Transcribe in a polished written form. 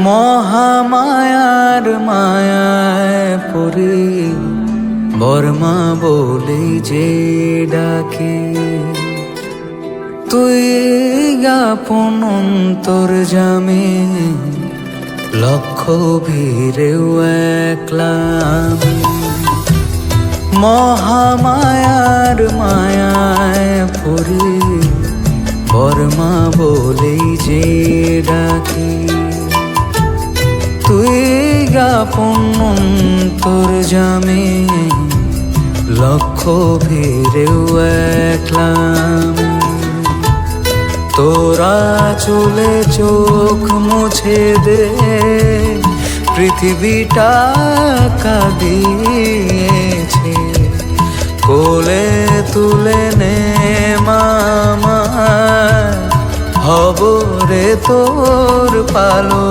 মহামায়ার মায়ায় পড়ে বর্মা বলে যে ডাকে, তুই আপন অন্তর্যামে লক্ষ ভিড়েও একলা আমি। মহামায়ার মায়ায় পড়ে বর্মা বলে যে ডাকে, তুই আপন অন্তর্যামে লক্ষ ভিড়েও একলা আমি। তোরা চলে চোখ মুছে দে, পৃথিবীটা কাঁদিয়েছে, কোলে তুলে নে মামা, হব রে তোর পালো।